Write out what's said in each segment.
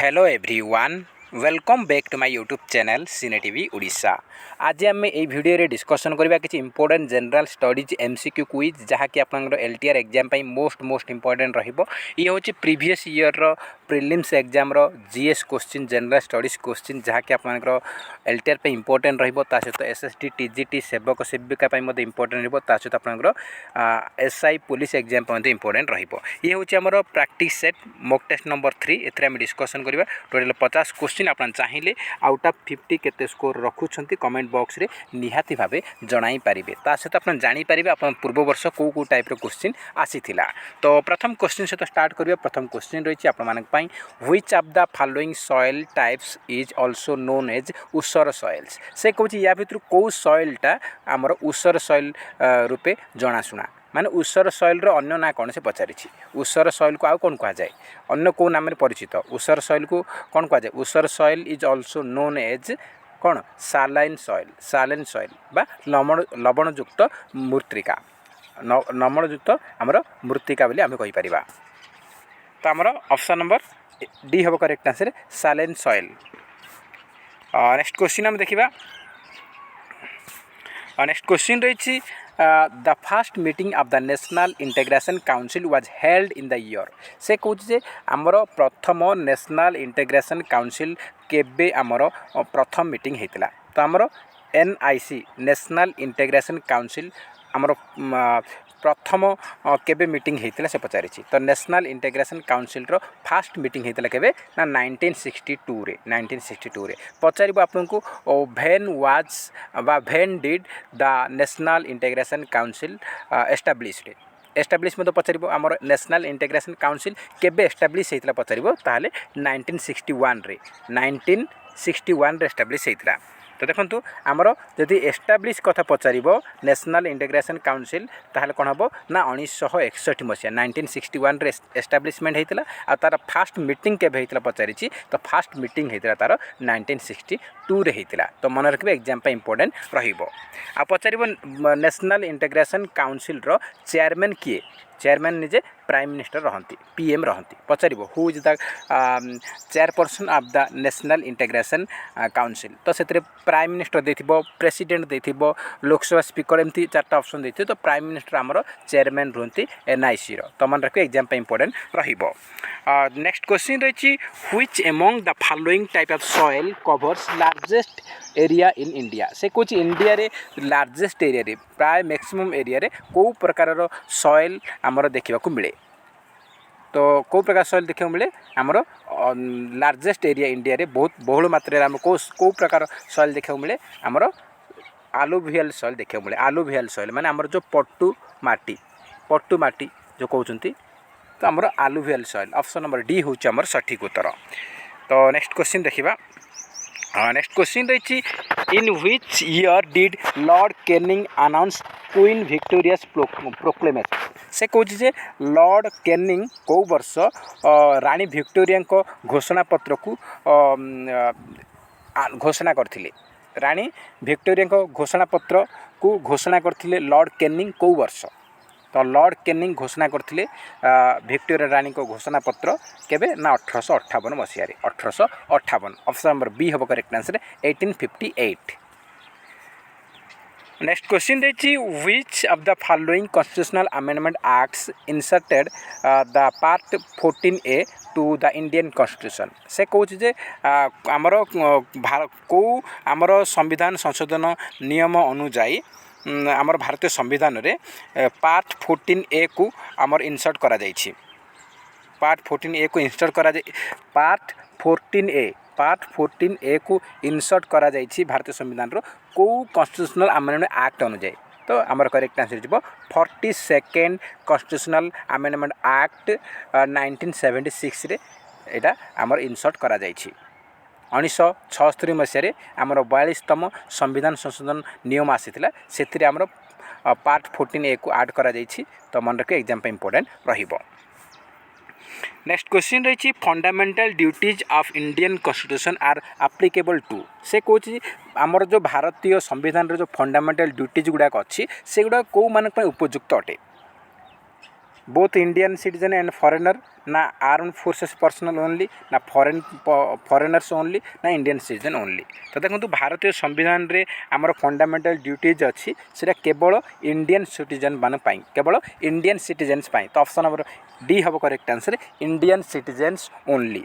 Hello everyone, welcome back to my YouTube channel cine TV Odisha. आज आम ये video रे डिस्कशन करबा किछि important general studies MCQ quiz जहाँकि आपनकर एलटीआर एग्जाम पई मोस्ट इंपोर्टेंट रहिबो। ये होछि प्रीवियस ईयर रो प्रीलिम्स एग्जाम रो GS question general studies question जहाँकि आपनकर एलटीआर पे इंपोर्टेंट रहिबो। ता सहित एसएसटी टीजीटी सेवक सेविका पई मध्ये इंपोर्टेंट रहिबो। ता सहित आपनकर एसआई पुलिस एग्जाम पई मध्ये इंपोर्टेंट रहिबो। ये होछि हमर practice set mock test number 3 एथरे हम डिस्कशन करबा। टोटल 50 क्वेश्चन आपन चाहिए आउट ऑफ 50 केते स्कोर रखुछंती कमेंट बॉक्स रे निहाती भाबे जणाई पारिबे। ता सहित आपन जानि पारिबे आपन पूर्व वर्ष को टाइप रो क्वेश्चन आसीथिला। तो प्रथम क्वेश्चन से तो स्टार्ट करिया। प्रथम क्वेश्चन रहिछि आपन मानक पई which of the following soil types is also known as ऊसर सॉइल्स। से कहछि या भितर को सॉइलटा हमर ऊसर सॉइल रूपे जणासुना माने ऊसर सॉइल रो अन्य ना कौन से पचारि। ऊसर सॉइल को आउ कौन कहा जाए अन्य को नाम परिचित। ऊसर सॉइल को कौन कहा जाए। ऊसर soil is also known as कौन सालाइन सॉइल बा लवणयुक्त मृत्तिका लवणयुक्त आमर मृत्तिका बोली आम कहि परिबा। तो आमर ऑप्शन नंबर डी हम correct answer saline soil. Next question हम देखिबा। नेक्स्ट क्वेश्चन रही the first meeting of the national integration council was held in the year. से कहूँ आमर प्रथम नेशनल इंटीग्रेशन काउंसिल केबे आमर प्रथम मीटिंग होता। तो आमर एनआईसी नेशनल इंटीग्रेशन काउंसिल आमर प्रथम केबे मीटिंग होता से पचारि। तो नेशनल इंटीग्रेशन काउंसिल रो फास्ट मीटिंग होता केबे ना 1962 रे पचार आपको व्हेन वाज बा when did the national integration council establish मतलब पचार आमर नेशनल इंटीग्रेशन काउंसिल केबे एस्टाब्लिश होता पचार ताहले 1961 रे एस्टाब्लिश होता। तो देखो आमर जदि एस्टाब्लिश कथा पचार नेशनल इंटीग्रेशन काउंसिल ताहले कौन हम ना 1961 मसीहा 1961 रे एस्टाब्लिशमेंट होता। आ तार फास्ट मीटिंग केबे होता पचारि। तो फास्ट मीटिंग होता तार 1962 रे होता। तो मन रखिए एग्जाम पे इंपोर्टेंट रहिबो। आ पचार नेशनल इंटीग्रेशन काउंसिल रो चेयरमैन किए। चेयरमैन निजे प्राइम मिनिस्टर रहंती पीएम रहंती पचार who is the chairperson of the national integration council. तो से प्राइम मिनिस्टर देथिबो प्रेसिडेंट देथिबो लोकसभा स्पीकर एमती चारटा ऑप्शन देथिबो। तो प्राइम मिनिस्टर आमर चेयरमैन रहंती एनआईसी रो। तो मन रखिए एग्जाम पे इंपोर्टेंट रहिबो। नेक्स्ट क्वेश्चन रही which among the following type of soil covers largest area in India. से कुछ इंडिया रे लार्जेस्ट एरिया रे प्राय मैक्सिमम एरिया रे को प्रकार सॉइल आमर देखा मिले। तो को प्रकार सॉइल देखा मिले आमर लार्जेस्ट एरिया इंडिया रे बहुत बहुल मात्रा आम को प्रकार सॉइल देखा मिले आमर आलुवियल सॉइल देखा मिले। आलुवियल सॉइल माने आमर जो पट्टू माटी जो कहते। तो आमर alluvial soil option number D हूँ आमर सठिक उत्तर। तो नेक्स्ट क्वेश्चन देखिबा। नेक्स्ट क्वेश्चन रही in which year did lord Canning announce queen Victoria's proclamation. से कहूँ लॉर्ड कैनिंग को वर्ष रानी विक्टोरिया को घोषणा पत्र को घोषणा करथिले। रानी विक्टोरिया को घोषणा पत्र को घोषणा करथिले लॉर्ड कैनिंग को वर्ष। तो लॉर्ड कैनिंग घोषणा करथिले विक्टोरिया रानी को घोषणा पत्र केबे ना 1858 मसीह 1858। ऑप्शन नंबर बी हम करेक्ट आंसर 1858। नेक्स्ट क्वेश्चन रही which of the following constitutional amendment acts inserted the part 14A to the Indian constitution. से कहूँ आमर को आमर संविधान संशोधन नियम अनुजाई आमर भारतीय संविधान रे पार्ट 14A को आमर इंसर्ट करा जाइछि। पार्ट 14A को इंसर्ट करा जाय पार्ट 14A को इंसर्ट करा जाइछि भारतीय संविधान रो को कॉन्स्टिट्यूशनल अमेंडमेंट एक्ट अनुजाई। तो आमर करेक्ट आंसर हो 42nd कॉन्स्टिट्यूशनल अमेंडमेंट एक्ट 1976 रे एटा आमर इंसर्ट करा जाइछि। 1976 मसीह आमर 42तम संविधान संशोधन नियम आसीथिला सेथिरे आमर पार्ट 14A को ऐड करा जाइछि। तो मन रखिए एग्जाम पे इंपोर्टेंट रहिबो। नेक्स्ट क्वेश्चन रही fundamental duties of Indian constitution are applicable to. से कहूँ आमर जो भारतीय संविधान जो फंडामेंटल ड्यूटीज गुड़ाक अच्छी से गुड़ा कौ मान उपयुक्त अटे। Both Indian citizen and foreigner ना आर्म फोर्सेस पर्सनल ओनली ना फॉरेनर्स ओनली ना इंडियन सिटीजन ओनली। तो देखो भारतीय संविधान रे आमर फंडामेंटल ड्यूटीज अच्छी से केवल इंडियन सिटीजन मान केवल इंडियन सिटीजन्स तो ऑप्शन नंबर डी हम correct answer Indian citizens only.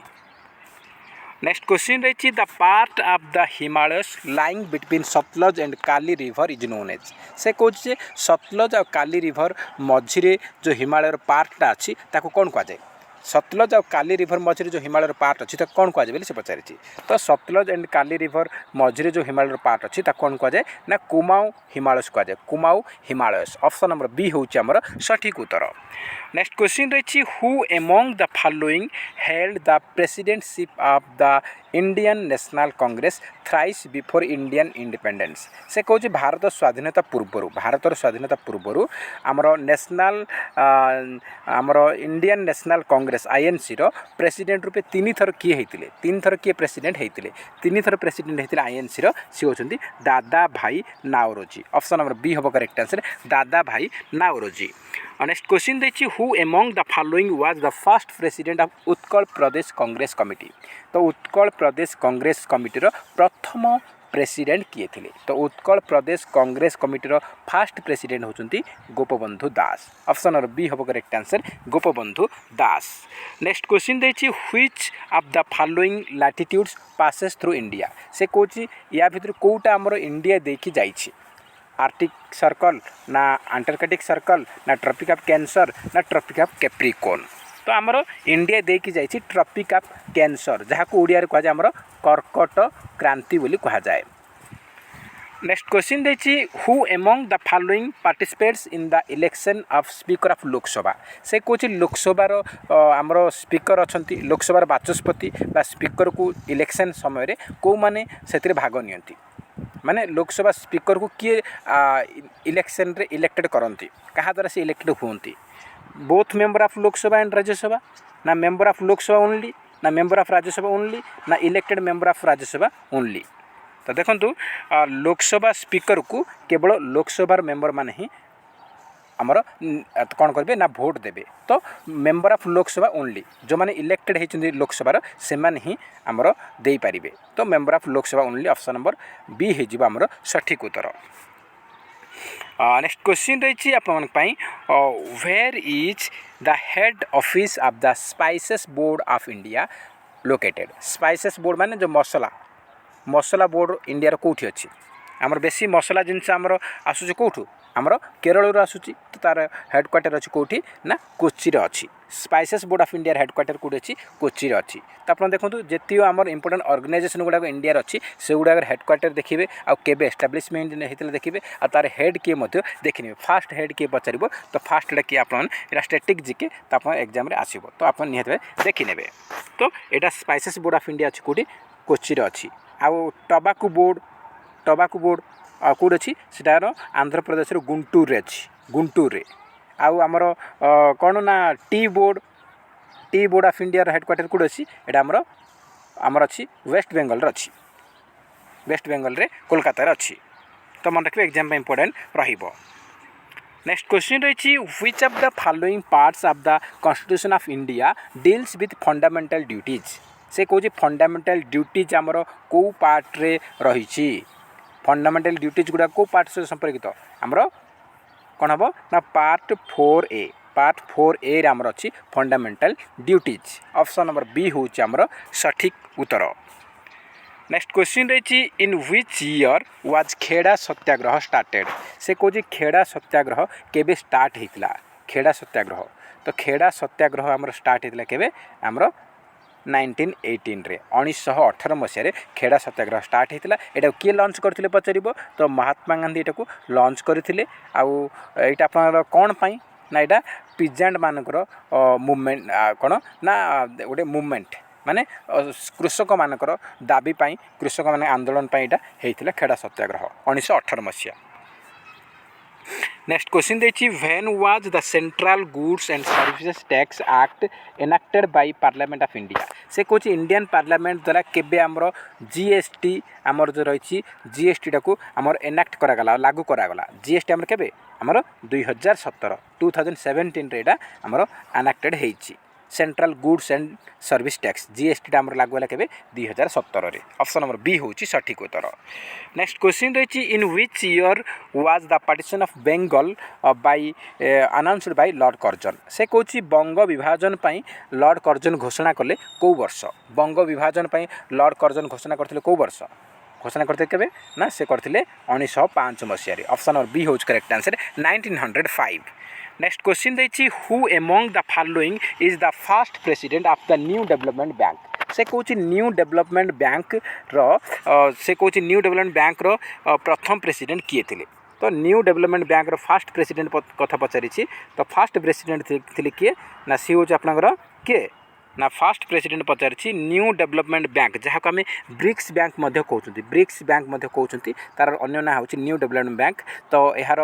Next question रही the part of the Himalayas lying between Sutlej and Kali river is known as से कहे सतलज और काली रिवर मझिरे जो हिमालय पार्टा अच्छी ताको कौन कहुए सतलज और काली रिवर मझिरे जो हिमालय पार्ट अच्छी ताको कौन कहुए से पचारि तो सतलज एंड काली रिवर मझिरे जो हिमालय पार्ट अच्छी ताको कौन कहुए ना कुमाऊं हिमालयस कहुए Kumaon Himalayas option number B हूँ आमर सठिक उत्तर। नेक्स्ट क्वेश्चन रही who among the following held the presidentship of the Indian national congress thrice before Indian independence से कहे भारत स्वाधीनता पूर्वर आमर नेशनल आमर इंडियन नेशनल कांग्रेस आईएनसी रो प्रेसिडेंट रूपे तीन थर किए होते तीन थर किए प्रेसिडेंट होते तीन थर प्रेसिडेंट होते आईएनसी रो सी होती दादा भाई नाओरोजी ऑप्शन नंबर बी हम करेक्ट आंसर दादा भाई नाओरोजी। नेक्स्ट क्वेश्चन देखिए who among the following was the first president of Utkal Pradesh Congress committee तो उत्कल प्रदेश कांग्रेस कमिटी प्रथम प्रेसिडेंट किए थे तो उत्कल प्रदेश कांग्रेस कमिटी फास्ट प्रेसिडेंट होती गोपबंधु दास ऑप्शन नंबर बी हम करेक्ट आंसर गोपबंधु दास। नेक्स्ट क्वेश्चन देखिए which of the following latitudes passes through India से कौन या भितर कौटा आमर इंडिया देखी जाइए आर्टिक सर्कल ना अंटार्कटिक सर्कल ना ट्रॉपिक ऑफ कैंसर ना ट्रॉपिक ऑफ कैप्रिकॉर्न तो आमर इंडिया देखी जाइए ट्रॉपिक ऑफ कैंसर जहाँ को ओडिया रे कहुए आमर कर्कट क्रांति बोली कहुए। नेक्स्ट क्वेश्चन देखिए who among the following participates in the election of speaker of Lok Sabha से कौन लोकसभार आमर स्पीकर अच्छा लोकसभार बाचस्पति बा स्पीकर को इलेक्शन समय कौ माने से भाग नियंती माने लोकसभा स्पीकर को किए इलेक्शन रे इलेक्टेड करती क्या द्वारा से इलेक्टेड होती both member of Lok Sabha and Rajya Sabha ना मेंबर ऑफ लोकसभा ओनली ना मेंबर ऑफ राज्यसभा ओनली ना elected member of Rajya Sabha only. तो देखो लोकसभा स्पीकर को केवल लोकसभार मेंबर माने ही आमर कौन करेंगे ना भोट देवे तो मेंबर ऑफ लोकसभा ओनली जो मैंने इलेक्टेड होती लोकसभार से ही आमर दे पारे तो member of Lok Sabha only option number B हो आमर सठिक उत्तर। नेक्स्ट क्वेश्चन रही आपंपाई where is the head office of the spices board of India located spices board माने जो मसला बोर्ड इंडिया कौटी अच्छी आमर बेसी मसला जिनस आमर आसूँ कौटू आमर केरल आसूँ तो तार हेडक्वार्टर अच्छी कौटी ना कोची अच्छी spices board of India headquarter कौटी अच्छी कोची अच्छी तो आप देखो जी आमर इंपोर्टेंट ऑर्गेनाइजेशन गुड़ाक इंडिया अच्छी से गुड़ाक हेडक्वार्टर देखिए आबे एस्टाब्लीशमेंट होता देखिए आ तार हेड किए देखने फास्ट हेड किए पचार तो फास्ट हेड किए आप स्टैटिक जिके तो आप एग्जाम आसो तो आप निहत देखने तो यहाँ स्पाइसेस बोर्ड ऑफ इंडिया अच्छी कौटी कोची अच्छी आउ टबाकू बोर्ड कौट अच्छी सेटार आंध्र प्रदेश गुंटूर अच्छी गुंटूर आउ आमर कौन ना tea board of India headquarter कौट अच्छी यहाँ आमर अच्छी वेस्ट बेंगल अच्छी वेस्ट बेंगल रे कोलकाता अच्छी तो मन रखिए एग्जाम इंपोर्टेंट रहिबो। नेक्स्ट क्वेश्चन रही which of the following parts of the constitution of India deals with fundamental duties से कौन फंडामेंटल ड्यूटीज आमर कौ पार्ट रे रही फंडामेंटल ड्यूटीज गुड़ा कौ पार्ट से संपर्कित आमर कौन हम ना पार्ट 4A रे आमर अच्छी fundamental duties option number B हूँ आमर सठिक उत्तर। नेक्स्ट क्वेश्चन रही in which year was Kheda Satyagraha started से कौन खेड़ा सत्याग्रह केबे स्टार्ट होता खेड़ा सत्याग्रह तो खेड़ा सत्याग्रह आमर स्टार्ट होता केबे आमर 1918 रे 1918 मसीह खेड़ा सत्याग्रह स्टार्ट होता यहाँ किए लॉन्च करते पचार तो महात्मा गांधी यहाँ लॉन्च करते आईटा कौन पाई ना यहाँ पिजेंट मानकर मुवमेंट कौन ना गोटे मुवमेंट माने कृषक मानकर दाबी पाई कृषक मान आंदोलन यहाँ होता खेड़ा सत्याग्रह 1918 मसीहा। नेक्स्ट क्वेश्चन देखिए when was the central goods and services tax act एनाक्टेड by parliament of India से कौन इंडियन पार्लियामेंट द्वारा केबे आमर जीएसटी आमर जो रही जीएसटी टाक आमर एनाक्ट करागला लागू करागला जीएसटी आमर केबे आमर 2017 2017 रे एटा आमर एनाक्टेड होईची central goods and service tax GST आमर लागू है केबे 2017 रे ऑप्शन नंबर बी होची सठिक उत्तर। नेक्स्ट क्वेश्चन रही in which year was the partition of Bengal by announced by Lord Curzon से कौची बंग विभाजन पाई लॉर्ड कर्जन घोषणा कले को वर्ष बंग विभाजन पाई लॉर्ड कर्जन घोषणा करथिले को वर्ष घोषणा करते केबे ना से करथिले 1905 मसीह ऑप्शन नंबर बी होच करेक्ट आंसर 1905। नेक्स्ट क्वेश्चन रही who among the following is the first president of the new development bank से कौन न्यू डेवलपमेंट बैंक से कौन न्यू डेवलपमेंट बैंक प्रथम प्रेसिडेंट किए थे तो new development bank first president कथा पचारि तो फर्स्ट प्रेसिडेंट थे किए ना सी हूँ आपनकर किए ना फर्स्ट प्रेसिडेंट पचारि न्यू डेवलपमेंट बैंक जहाँ को आम ब्रिक्स बैंक कहते ब्रिक्स बैंक कहते तार अन्य ना हूँ न्यू डेवलपमेंट बैंक तो यार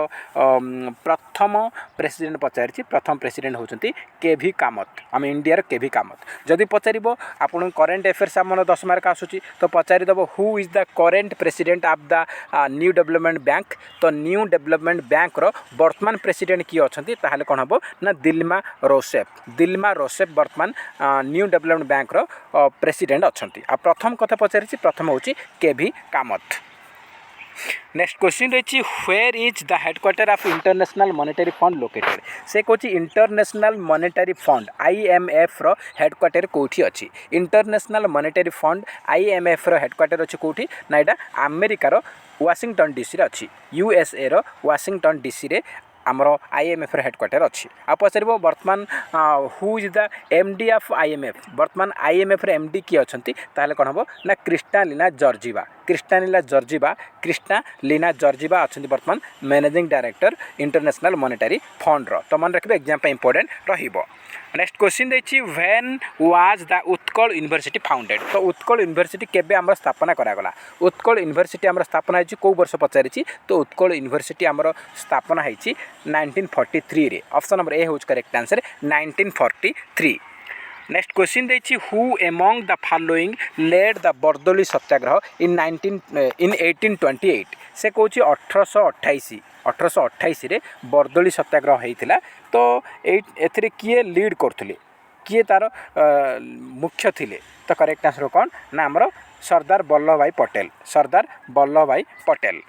प्रथम प्रेसिडेंट पचारि प्रथम प्रेसिडेंट होती केभी कामत आम इंडिया केभी कामत जदि पचार आपन करेन्ट अफेयर्स आम 10 मार्क आसूँ तो पचारिदेव who is the current president of the new development bank तो न्यू डेवलपमेंट बैंक वर्तमान प्रेसिडेंट किए अच्छा कौन हम ना दिल्मा रोसेफ वर्तमान न्यू डेवलपमेंट बैंक प्रेसिडेंट अच्छा प्रथम कथा पचारि प्रथम हूँ केभी कामत। नेक्स्ट क्वेश्चन रही where is the headquarter of international monetary fund located से कौन इंटरनेशनल मॉनेटरी फंड IMF रो हेडक्वार्टर कौटी अच्छी इंटरनेशनल मॉनेटरी फंड IMF रो हेडक्वार्टर अच्छी कौटी ना यहाँ अमेरिकार वाशिंगटन DC रे अच्छी USA रो वाशिंगटन DC रे आमर IMF हेडक्वार्टर अच्छी आ पचार बर्तमान who is the MD of IMF बर्तमान IMF MD किए अच्छा कौन हम ना क्रिस्टालिना जॉर्जिवा अच्छा बर्तमान managing director international monetary fund तो मन रखिए एग्जाम इंपोर्टेंट रहिबो। नेक्स्ट क्वेश्चन रही when was the Utkal university founded तो उत्कल यूनिवर्सिटी केबे आमर स्थापना करागला उत्कल यूनिवर्सिटी आमर स्थापना होती कौ वर्ष पचारि तो उत्कल यूनिवर्सिटी आमर स्थापना होती 1943 रे ऑप्शन नंबर ए होच करेक्ट आंसर 1943। नेक्स्ट क्वेश्चन रही who among the following led the Bardoli Satyagraha in 1828 से कौन 1828 रे बरदोली सत्याग्रह होता तो एथिरे किए लीड करथुले किए तार मुख्य थिले तो करेक्ट आंसर कौन ना आमर सरदार वल्लभ भाई पटेल।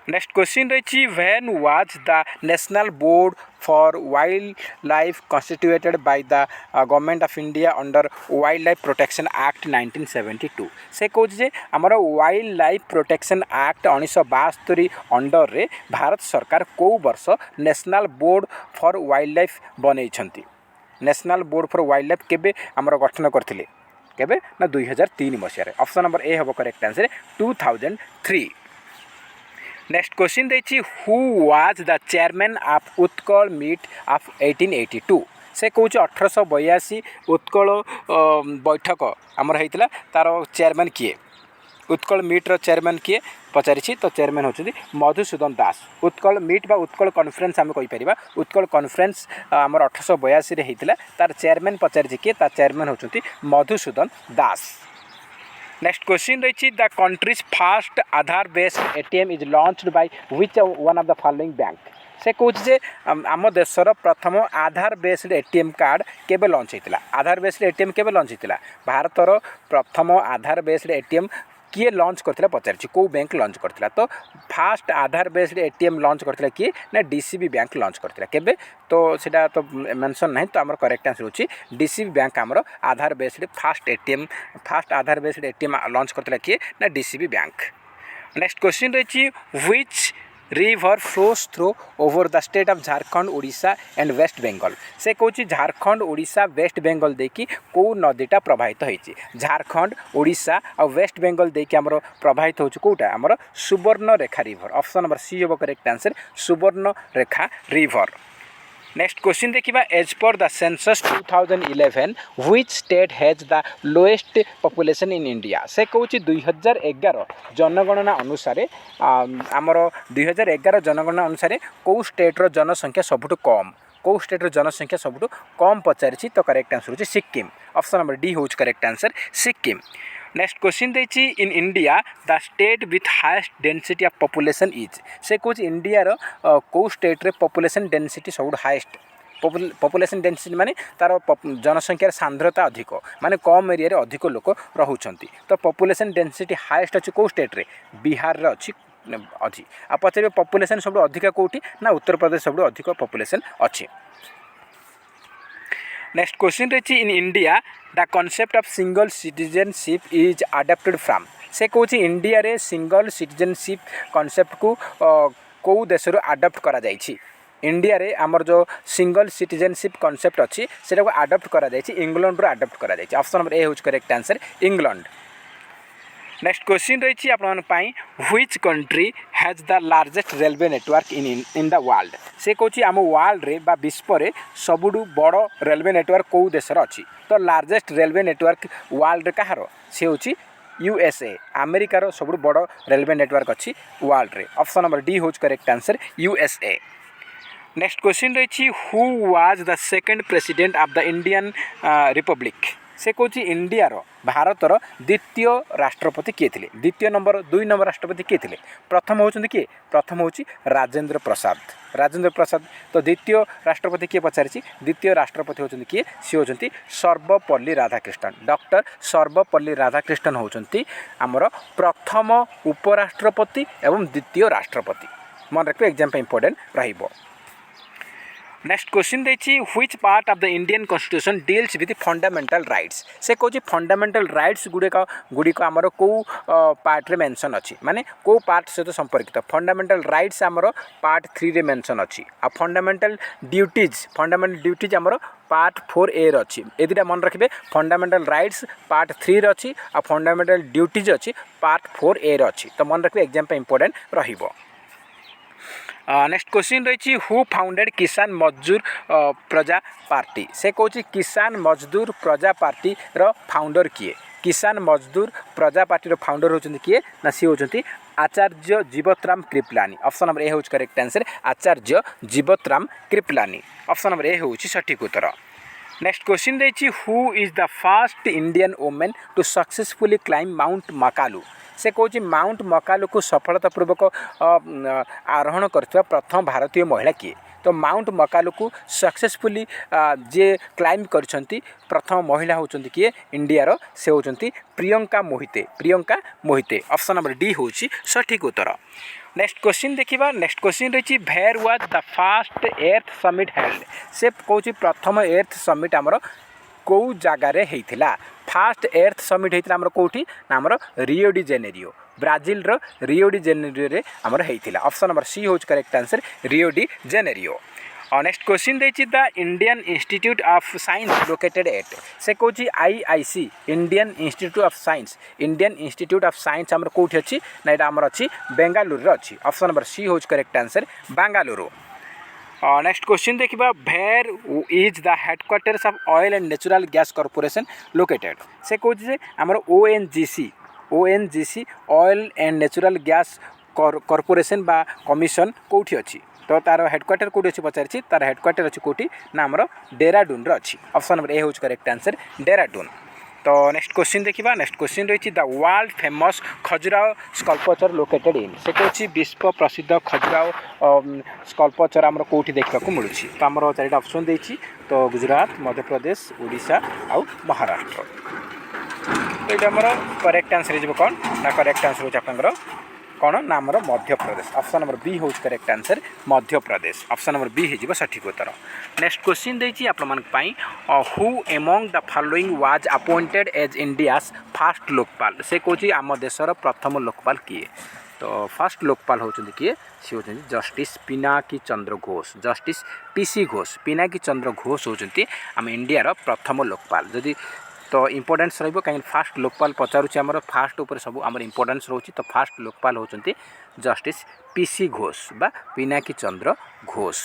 नेक्स्ट क्वेश्चन रही when was the national board for wildlife constituted by the government of India under wildlife protection act 1972 से कौन जे आमर wildlife protection act 1972 under रे भारत सरकार कौ वर्ष national board for wildlife बनै national board for wildlife केबे आमर गठन करथिले केबे ना 2003 मसीह ऑप्शन नंबर ए हम करेक्ट आंसर 2003। नेक्स्ट क्वेश्चन रही who was the chairman of Utkal meet of 1882 से कौन 1882 उत्कल बैठक आमर होता तार चेयरमैन किए उत्कल मीट्र चेयरमैन किए पचारि तो चेयरमैन होती मधुसूदन दास उत्कल मीट बा उत्कल कॉन्फ्रेंस आम कहीपर उत्कल कॉन्फ्रेंस आमर 1882 होता तार चेयरमैन पचारि किए तार चेयरमैन होती मधुसूदन दास। नेक्स्ट क्वेश्चन रही the countries first Aadhaar based ATM is launched by which one of the following bank से कौन जे आम देशर प्रथम आधार बेस्ड ATM कार्ड केबे लॉन्च होता आधार बेस्ड ATM केबे लॉन्च होता भारतर प्रथम आधार बेस्ड ATM किए लॉन्च करथिला पचारि को बैंक लॉन्च करथिला तो fast Aadhaar based ATM launch करथिला किए ना DCB बैंक लॉन्च करथिला केबे तो सेटा तो मेंशन नहीं तो आमर करेक्ट आंसर होची DCB बैंक आमर Aadhaar based fast Aadhaar based ATM launch करथिला किए ना DCB बैंक। नेक्स्ट क्वेश्चन रही which river flows through over the state of Jharkhand Odisha and West Bengal से कौन झारखंड ओडिशा वेस्ट बेंगल देखी कौ नदीटा प्रवाहित होती झारखंड ओडिशा और वेस्ट बेंगल देखी आमर प्रवाहित होची कौटा आमर Subarnarekha river option number C हम correct answer Subarnarekha river. Next question देखिबा as per the census 2011 which state has the lowest population in India से कौन 2011 जनगणना अनुसार आमर 2011 जनगणना अनुसार कौ स्टेट्र जनसंख्या सबुठ कम कौ स्टेट जनसंख्या सबुठ कम पचारि तो करेक्ट आंसर हो सिक्किम ऑप्शन नंबर डी हूँ correct answer Sikkim. Next question देखिए in India the state with highest density of population is से कौन इंडिया रो कौ स्टेट रे पॉपुलेशन डेनसीटी सब हाएस्ट पॉपुलेशन डेनसीटी माने तार जनसंख्यार सांद्रता अधिक माने कम एरिया रे अधिक लोक रहुचंती तो पॉपुलेशन डेनसीटी हाएस्ट अच्छी कौ स्टेट रे बिहार रे अच्छी अच्छी आ पचारे पॉपुलेशन सब अधिक कौटी ना उत्तर प्रदेश सब अधिक पॉपुलेशन अच्छी। नेक्स्ट क्वेश्चन रही इन India the concept of single citizenship is adopted from से कौन इंडिया रे सिंगल सिटीजनशिप कॉन्सेप्ट को कौ देश अडॉप्ट करा जाइछि इंडिया रे आमर जो सिंगल सिटीजनशिप कॉन्सेप्ट अच्छी से अडॉप्ट करा जाइछि इंग्लैंड रो अडॉप्ट करा जाइछि ऑप्शन नंबर ए होज correct answer England. Next question रही आपई which country has the largest railway network in the world से कौन आम वर्ल्ड रे बा विश्व रे सबुठ बड़ रेलवे नेटवर्क कौ देशर अच्छी तो लार्जेस्ट रेलवे नेटवर्क वर्ल्ड रे कहार से हूँ यूएसए अमेरिकार सबुठ बड़ रेलवे नेटवर्क अच्छी वर्ल्ड रे ऑप्शन नंबर डी होज correct answer USA. Next question रही who was the second president of the Indian republic से कौन इंडिया भारतर द्वितीय राष्ट्रपति किए थे द्वितीय नंबर 2 नंबर राष्ट्रपति किए थे प्रथम होती किए प्रथम हूँ राजेंद्र प्रसाद तो द्वितीय राष्ट्रपति किए पचारि द्वितीय राष्ट्रपति होती किए सी होती सर्वपल्ली राधाकृष्णन डॉक्टर सर्वपल्ली राधाकृष्णन होती आमर प्रथम उपराष्ट्रपति एवं द्वितीय राष्ट्रपति मन रखिए एग्जाम इंपोर्टेंट रहिबो। नेक्स्ट क्वेश्चन देखिए which part of the Indian constitution deals with fundamental rights से कौन फंडामेंटल राइट्स गुड़िक आमर कौ पार्ट रे मेंशन अच्छी माने कौ पार्ट सहित संपर्कित फंडामेंटल राइट्स आमर पार्ट 3 रे मेंशन अच्छी आ फंडामेंटल ड्यूटीज आमर पार्ट 4A अच्छी ए दुटा मन रखिए फंडामेंटल राइट्स पार्ट 3 अच्छी आ फंडामेंटल ड्यूटीज अच्छी पार्ट 4A अच्छी तो मन रखिए एग्जाम इंपोर्टेंट रहिबो। नेक्स्ट क्वेश्चन रही हु फाउंडेड किसान मजदूर प्रजा पार्टी से कौन किसान मजदूर प्रजा पार्टी रो फाउंडर किए किसान मजदूर प्रजा पार्टी रो फाउंडर होचंती किए ना सी होचंती Acharya Jivatram Kripalani option number A होच correct answer Acharya Jivatram Kripalani option number A होची सठिक उत्तर। नेक्स्ट क्वेश्चन रही who is the first Indian women to successfully climb mount Makalu से कौन माउंट मकालू को सफलतापूर्वक आरोहण करथिबा प्रथम भारतीय महिला किए तो माउंट मकालू को सक्सेसफुली जे क्लाइम करछंती प्रथम महिला होचंती किए इंडिया रो से होचंती Priyanka Mohite option number D होची सठिक उत्तर। नेक्स्ट क्वेश्चन देखिबा नेक्स्ट क्वेश्चन रही where was the first earth summit held से कौन प्रथम एर्थ समिट आमर कौ जगार होता फास्ट एर्थ समिट होता आमर कौटी ना आमर रियो डी जेनेरियो ब्राजिल रो रियो डी जेनेरियो रे आमर होता ऑप्शन नंबर सी होच correct answer Rio de Janeiro. Next question देखिए the Indian institute of science located at से कौन IIC Indian institute of science आमर कौटी अच्छी ना यहाँ आमर अच्छी बेंगालुरु अच्छी ऑप्शन नंबर सी होच correct answer Bengaluru. Next question देखिबा where is the headquarters of oil and natural gas corporation located से कौन जे आमर ONGC oil and natural gas corporation बा कमिशन कौटी अच्छी तो तार हेडक्वार्टर कौटी अच्छी पचारि तार हेडक्वार्टर अच्छी कौटी ना आमर डेराडून अच्छी ऑप्शन नंबर ए होच करेक्ट आंसर डेराडून। तो नेक्स्ट क्वेश्चन देखिबा नेक्स्ट क्वेश्चन रही the world famous Khajuraho sculpture located in से कौन विश्व प्रसिद्ध खजुराहो स्कल्पचर आमर कौटी देखा मिलूँ तो आमर 4टा ऑप्शन देछि तो गुजरात मध्य प्रदेश ओडिशा आउ महाराष्ट्र तो ये आमर करेक्ट आंसर हो कौन ना करेक्ट आंसर हो आपंकर कौन ना आमर Madhya Pradesh option number B होच correct answer Madhya Pradesh option number B हो सठिक उत्तर। नेक्स्ट क्वेश्चन देछि आपमनक who among the following was appointed as India's first Lokpal से कौन आम देशर प्रथम लोकपाल किए तो फर्स्ट लोकपाल होचंती किए सी होचंती justice Pinaki Chandra Ghosh justice PC Ghosh Pinaki Chandra Ghosh होचंती आम इंडिया प्रथम लोकपाल जदि तो इम्पोर्टेन्स रहिबो कहीं फास्ट लोकपाल पचारुछि आमर फास्ट ऊपर सब आमर इम्पोर्टेन्स रोची तो फास्ट लोकपाल होचंती जस्टिस पीसी घोष बा पिनाकी चंद्र घोष।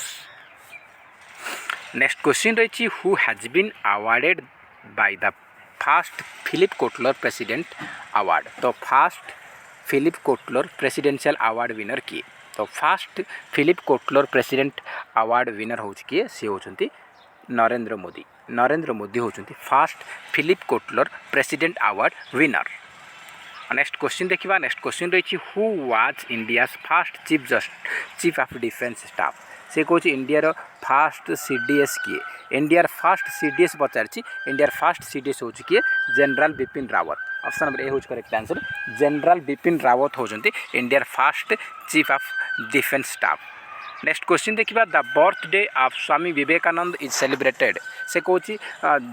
नेक्स्ट क्वेश्चन रही who has been awarded by the first Philip Kotler president award तो first Philip Kotler presidential award winner किए तो first Philip Kotler president award winner हो किए सी होती नरेंद्र मोदी। नरेंद्र मोदी होती first Philip Kotler president award winner. Next question देखिए। Next question रही who was India's first chief of defence staff. से कौन इंडिया फास्ट सीडीएस किए। इंडियार फास्ट सीडीएस पचार इंडियार फास्ट सीडीएस हो किए general Bipin Rawat. Option number A हूँ correct answer. General Bipin Rawat होती इंडियार first chief of defence staff. Next question देखिए। The birthday of Swami Vivekananda is celebrated. से कौन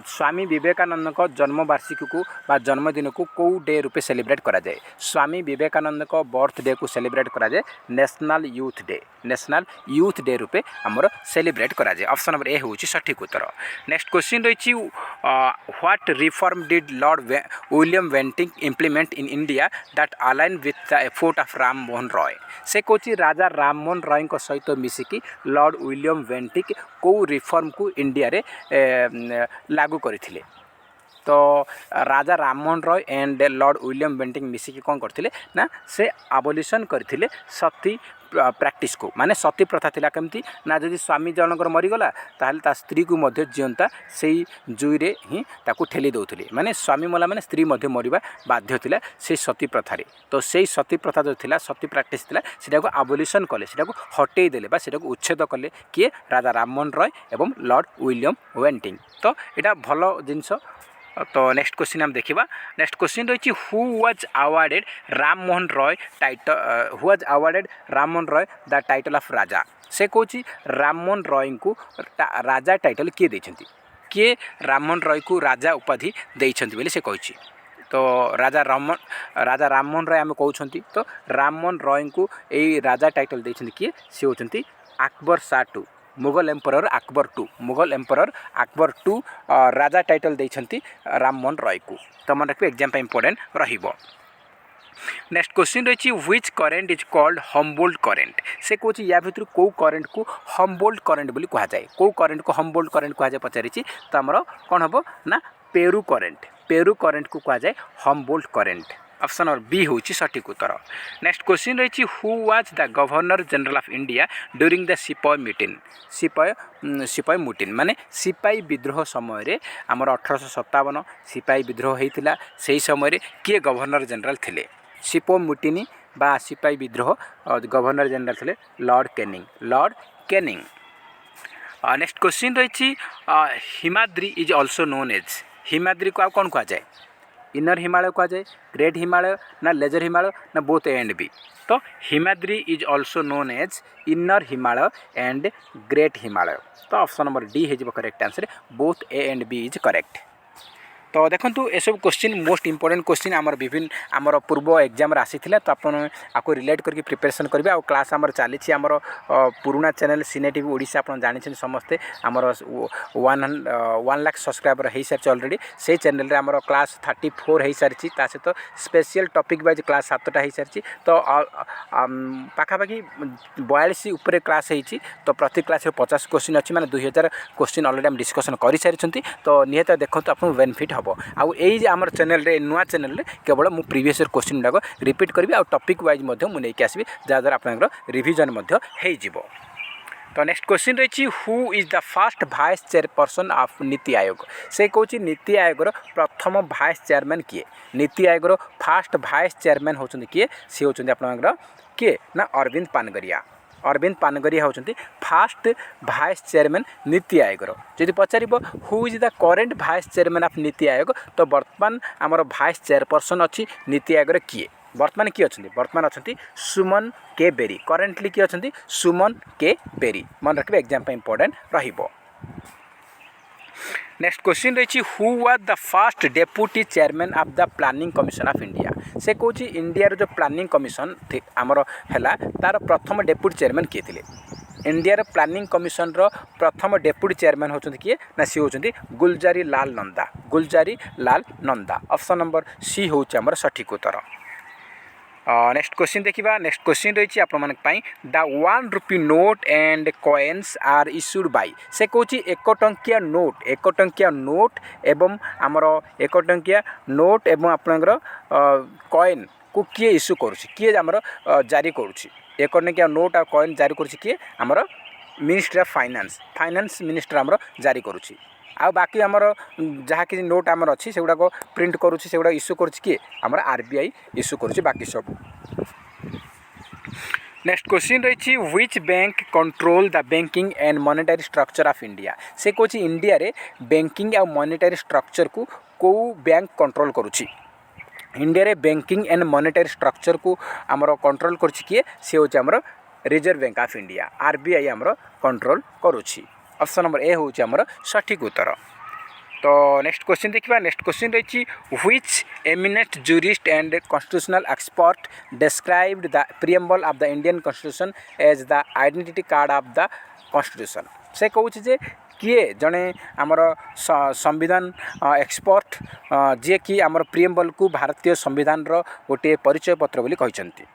स्वामी विवेकानंद को जन्मवार्षिकी को बा जन्मदिन को कौ डे रूपे सेलिब्रेट करा जाए। स्वामी विवेकानंद को बर्थडे को सेलिब्रेट करा जाए national youth day. National youth day रूपे आमर सेलिब्रेट करा जाए। ऑप्शन नंबर ए हूँ सठिक उत्तर। नेक्स्ट क्वेश्चन रही what reform did lord William Bentinck implement in India that align with the effort of Ram Mohan Roy. से कौन राजा राम मोहन रॉय सहित मिसिकी लॉर्ड विलियम बेंटिक कौ रिफॉर्म को इंडिया रे लागू करथिले। तो Raja Ram Mohan Roy and lord William Bentinck मिसिकी कौन करथिले ना से आबोलिशन करथिले सती प्रैक्टिस को। माने सती प्रथा थिला केमती ना जदि स्वामी जनकर मरीगला ताहले ता स्त्री को मध्य जियंता से जुईरे ही ताकू ठेली दौले। माने स्वामी मला माने स्त्री मध्य मरिबा बाध्य थिला से सती प्रथा रे। तो से सती प्रथा जो थिला सती प्रैक्टिस थिला सेटा को आबोलिशन कले सेटा को हटेई देले बा सेटा को उच्छेद कले किए राजा राम मोहन रॉय एवं लॉर्ड विलियम बेंटिक। तो एटा भलो जिनस। तो नेक्स्ट क्वेश्चन हम देखिबा। नेक्स्ट क्वेश्चन रही who was awarded Ram Mohan Roy title who was awarded Ram Mohan Roy the title of Raja. से कौन राम मोहन रॉय को राजा टाइटल किए देछंती। किए राम मोहन रॉय को राजा उपाधि देछंती बोली से कहिछि। तो राजा राम मोहन रॉय आम कहते। तो राम मोहन रॉय को यही राजा टाइटल देछंती किए से होचंती Akbar Shah two Mughal emperor Akbar two. Mughal emperor Akbar two Raja title देछंती राम मोहन रॉय को। तो मन रखिए एग्जाम पे इंपोर्टेंट रहिबो। नेक्स्ट क्वेश्चन रही which current is called Humboldt current. से कौन या भितर कौ करेंट को हमबोल्ट करेंट बोली कहा जाए। कौ करेंट को हमबोल्ट करेंट कहा जाए पचारि। तो आमर कौन हम ना पेरू करेंट। पेरू करेंट को कहा जाए Humboldt current. Option number B हूँ सठिक उत्तर। नेक्स्ट क्वेश्चन रही who was the governor general of India during the सिपाही मीटिंग। सिपाही मीटिंग माने सिपाही विद्रोह समय रे आमर 1857 सिपाही विद्रोह होता से समय किए गवर्नर जनरल थिले। सिपाही मीटिंग बा सिपाही विद्रोह गवर्नर जनरल थिले lord Canning. Lord Canning. Next question रही Himadri is also known as. Himadri को कौन कहा जाए। इनर हिमालय कहा जाए ग्रेट हिमालय ना लेजर हिमालय ना बोथ ए एंड बी। तो Himadri is also known as inner Himalaya and great Himalaya. तो ऑप्शन नंबर डी है correct answer both A and B is correct. तो देखो ये सब क्वेश्चन मोस्ट इंपोर्टेंट क्वेश्चन आमर विभिन्न आमर पूर्व एग्जाम आसी तो आपको रिलेट करके प्रिपरेशन करेंगे। आ क्लास आमर चली आमर पुराना चैनल सिने टीवी ओडिशा आप जानते समस्ते आमर 1 लाख सब्सक्राइबर हो सारी अलरेडी। से चैनल रे आमर क्लास 34 हो सारी सहित स्पेशल टॉपिक वाइज क्लास 7टा हो सारी। तो पाखापाखि 42 उपर क्लास होती। तो प्रति क्लास 50 क्वेश्चन अच्छी माने 2000 क्वेश्चन अलरेडी आम डिस्कसन कर सारी। तो निहत देखो आपको बेनिफिट हम आउ ये आम चैनल रे नुआ चैनल रे केवल मु प्रीवियस ईयर क्वेश्चन गुड़ाक रिपीट करी आ टॉपिक वाइज मुझे आसबि जहाँद्वारा आपंकर रिविजन हो। तो नेक्स्ट क्वेश्चन रही who is the first vice chairperson of NITI आयोग। से कौन नीति आयोग प्रथम वाइस चेयरमैन किए। NITI Aayog first vice chairman होती किए सी होती आपंकर किए ना अरविंद पानगरिया। अरविंद पानगरिया होती fast vice chairman NITI Aayog. जदि पचार who is the current vice chairman of NITI Aayog तो बर्तमान आमर वाइस चेयरपर्सन अच्छी नीति आयोग किए बर्तमान किए अच्छा बर्तमान अच्छा सुमन के बेरी। करेन्टली किए अच्छा सुमन के बेरी। मन रखिए एग्जाम इंपोर्टेंट रहिबो। नेक्स्ट क्वेश्चन रही who was the first deputy chairman of the planning commission of India. से कौन इंडिया जो प्लानिंग कमिशन आमर है तार प्रथम डेप्यूटी चेयरमैन किए थे। इंडिया प्लानिंग कमिशन रो प्रथम डेप्यूटी चेयरमैन होती किए ना सी होती Gulzari Lal Nanda. Gulzari Lal Nanda. Option number C हूँ आमर सठिक उत्तर। नेक्स्ट क्वेश्चन देखिबा। नेक्स्ट क्वेश्चन रही आपंपाई the 1 rupee note and coins are issued by. से कौन 1 टंकिया नोट 1 टंकिया नोट एवं आमर 1 टंकिया नोट एवं आपंकर कॉइन को किए इश्यू करुँची किए आमर जारी करुँची। एक नहीं नोट आ कॉइन जारी करुच्ची किए आमर मिनिस्ट्री ऑफ फाइनेंस मिनिस्टर आमर जारी करुच्ची आ बाकी आमर जहाँ कि नोट आमर अच्छी से गुड़ाक प्रिंट करुच्ची से गुड़ा इश्यू करुच्ची किए आमर आरबीआई इश्यू करुच्ची बाकी सब। नेक्स्ट क्वेश्चन रही which bank control the banking and monetary structure of India से कौन इंडिया रे बैंकिंग और मॉनेटरी स्ट्रक्चर को बैंक कंट्रोल करुच्ची इंडिया रे बैंकिंग एंड मॉनेटरी स्ट्रक्चर को आमर कंट्रोल करुच्ची किए से हूँ आमर reserve bank of India RBI आमर कंट्रोल करुच्ची। ऑप्शन नंबर ए हूँ आमर सठिक उत्तर। तो नेक्स्ट क्वेश्चन देखिए नेक्स्ट क्वेश्चन रही which eminent jurist and constitutional expert described the preamble of the Indian constitution as the identity card of the constitution से कहूँ जे किए जड़े आमर संविधान एक्सपर्ट जी कि आमर प्रिएम्बल को भारतीय संविधान गोटे परिचय पत्र बोली कहते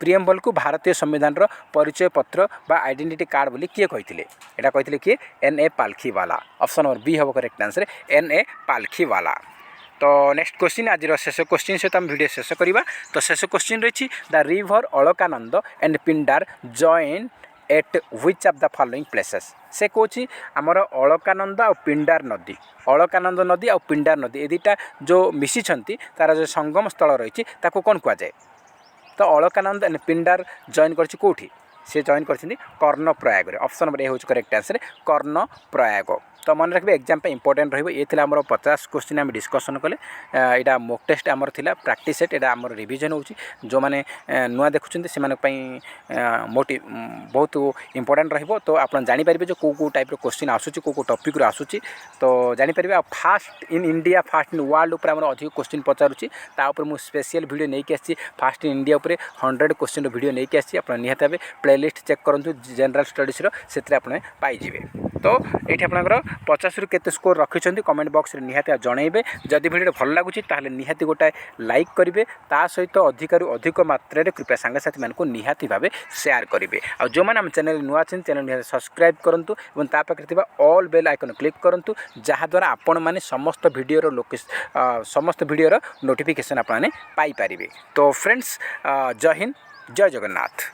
प्रिएम्बल को भारतीय संविधान परिचय पत्र बा आइडेंटिटी कार्ड बोली किए कहते यहाँ कहते किए एन.ए. पालखीवाला। ऑप्शन नंबर बी हम करेक्ट आंसर एन.ए. पालखीवाला। तो नेक्स्ट क्वेश्चन आज शेष क्वेश्चन सहित आम वीडियो शेष करवा। तो शेष क्वेश्चन रही the river Alaknanda and Pindar join at which of the following places से कौन आमर अलकानंद और पिंडार नदी और पिंडार नदी ये दुटा जो मिसी तार जो संगम स्थल रही कौन कहुए तो अलकानंद एंड पिंडार जॉइन कर कौटी से जॉइन कर कर्णप्रयाग। ऑप्शन नंबर ए हूँ करेक्ट आंसर कर्णप्रयाग। तो मन रखिए एग्जाम इंपोर्टेंट रही ये आमर 50 क्वेश्चन आम डिस्कसन कले यहाँ मॉक टेस्ट आमर थिला प्रैक्टिस सेट यहाँ आमर रिविजन होची जो मैंने नुआ देखुं से मोटी बहुत इंपोर्टेंट रहिबो। तो आप जानीपारे जो कौ टाइप क्वेश्चन आसूँ कौ टॉपिक रू आसूँ तो जानीपारे आ first in India first in world उपर आमर अधिक क्वेश्चन पचारुची तापर मु स्पेशल वीडियो नहीं आसी फास्ट इन इंडिया उपर 100 क्वेश्चन वीडियो नहीं आसी आप निहत भाव प्लेलिस्ट चेक करूँ जनरल स्टडीज से आप पाइबे। तो ये आप 50 रु केते स्कोर रखिंट कमेंट बॉक्स रे निहाती जनइबे जदि वीडियो भल लगुच ताहले निहाती गोटाए लाइक करेंगे ता सहित अधिकरू अधिक मात्रा कृपया सांगसाथी मानक निहाती भावे शेयर करेंगे। आ जो मैंने आम चैनल नुआ अच्छे चैनल निहाती सब्सक्राइब करूँ और ता पाखे ऑल बेल आइकन क्लिक करूँ जहाँद्वारा आपण मैंने समस्त वीडियो समस्त वीडियो नोटिफिकेशन आपने पाइपर। तो फ्रेंड्स जय हिंद जय जगन्नाथ।